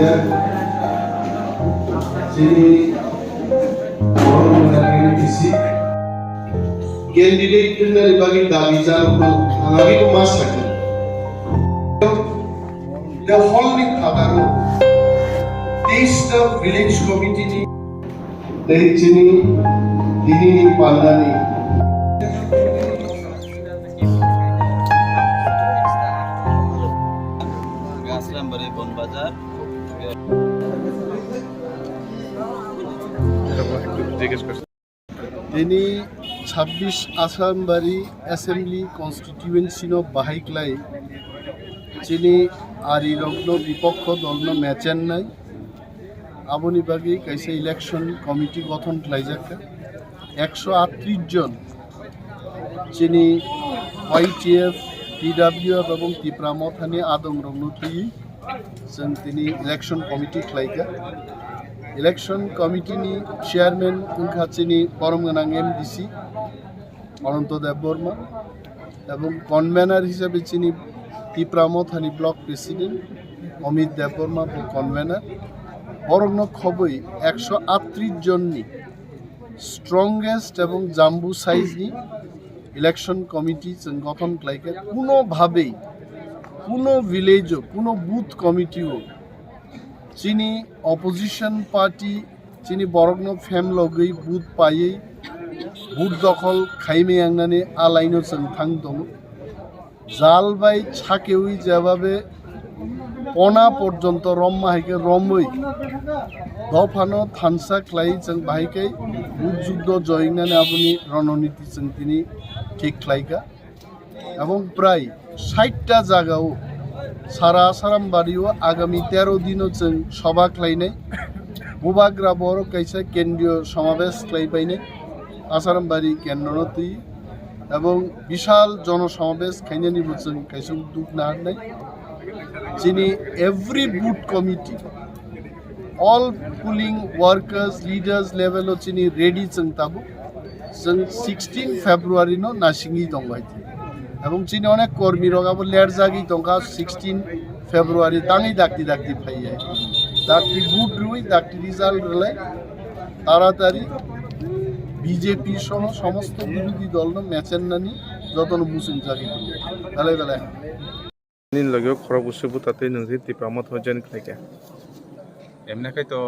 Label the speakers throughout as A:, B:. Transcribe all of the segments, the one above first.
A: Kaiser, Sini candidate dari bagi dagijar lagi itu masa the whole ni khadaru taste village committee ni dari sini ini ni pandani
B: gaslam bari bon bazar
A: তিনি 26 আসামবাড়ি assembly কনস্টিটিউয়েন্সিনো বাহাইকলাই চিনি আরি রগ্ন বিপক্ষ দলন ম্যাচেন নাই আবনি বাগি কাইসে election committee গঠন খাইজাকা 138 জন চিনি YTF TWF এবং tipra মথানি আদম রগ্ন তুই जों তিনি ইলেকশন কমিটি খাইকা ইলেকশন কমিটিনি চেয়ারম্যান উনখাচিনি পরমগনাং MDC অনন্ত দেববর্মা এবং কনভেনার হিসেবে চিনি tipra মথানি block president Amit Debbarma convener বরং খবই 138 জননি স্ট্রংগেস্ট এবং জাম্বু সাইজনি ইলেকশন কমিটি जों গঠন খাইকা কোনোভাবেই কোনো ভিলেজও কোনো বুথ কমিটিও চিনি অপোজিশন পার্টি চিনি বরগ্ন ফেম লগै বুথ পাयै বুথ দখল খাইমে आंनानै आलायनो जों थां दङ জালবাই ছাকেউই যেভাবে পনা পর্যন্ত রম্মাহাইকে রমৈ দফানো থানসা খ্লাই जों বাহাইকাই বুথ যুদ্ধ জয়নাनै আপনি রণনীতি जों তিনি ঠিক খ্লাইকা এবং প্রায় 60টা জায়গাও সারা আসামবাড়িও আগামী 13 দিনও जों সভা খাইনাই বুবাগ্রা বড় কাইসা কেন্দ্রীয় সমাবেশ খাইবাইনাই আসামবাড়ি কেন্দ্রনতি এবং বিশাল জনসমাবেশ খাইনানিবো जों কাইসা উদ্যোগ নাহারনাই যিনি every booth committee all polling workers leaders লেভেলও যিনি রেডি जों তাবো जों 16 ফেব্রুয়ারি নো নাসিংই দংবাইতি এবং চিনি অনেক কর্মী রগাবো লেট জাগি দংকা 16 ফেব্রুয়ারি দাঙি দাক্তি দাক্তি ফাইয়াই দাক্তি বুট রুই দাক্তি রিজাল্ট হলে তাড়াতাড়ি বিজেপি সহ সমস্ত বিরোধী দল ম্যাচেন নানি যতন বুসুন জাগি বেলায় বেলায়
C: নিন লগেও খরব উসুবু তাতে নজি tipra মথা জয়েন খাইকা
D: এমনিখাই তো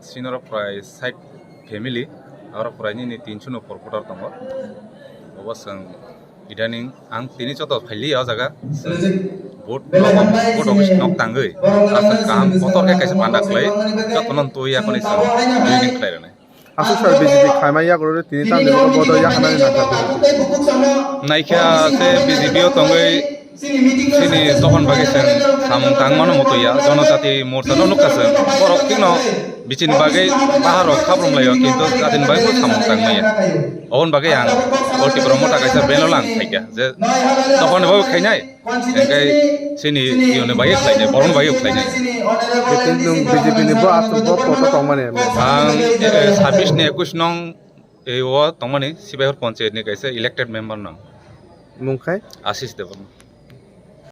D: সিনর প্রায় 60 ফ্যামিলি আর প্রায় 300 উপর ভোটার দङ অবশ্য ইদানিং आं तिनि चत फाइलि आ जागा भोट भोट अफिस नक तांगै आसा काम पतर के कैसे पांडा खलै जतनन तोय आखनि स दुइनि खलायरने
C: আসু স্যার বিজেপি খাইমাইয়া করে তিনি তান দেব বদ ইয়া খানানি নাকা
D: नायखा से बिजेपिओ तंगै सिनि तखन बागैसेन सामं तांगमानो मतया जनजाति मोर्चा नुकासेन परक किनो बिचिनि बागै बाहाराव खाब्रमलायो किन्तु जातिनि बागै सामं तांगमाया अन बागै आं tipra मथा कायसा बेनलां खाइया जे तखन बागै खाइनाय एंगाय सिनि इउने बागै खाइनाय बरन बागै खाइनाय
C: बिथिं बिजेपि नि बो आसु बो फटो तंमाने
D: आं 26 ने 21 नং ए ओ तंमाने सिबाइहर पन्चायत नि कायसा इलेक्टेड मेम्बर नं
C: मुंखाय
D: asish debbarma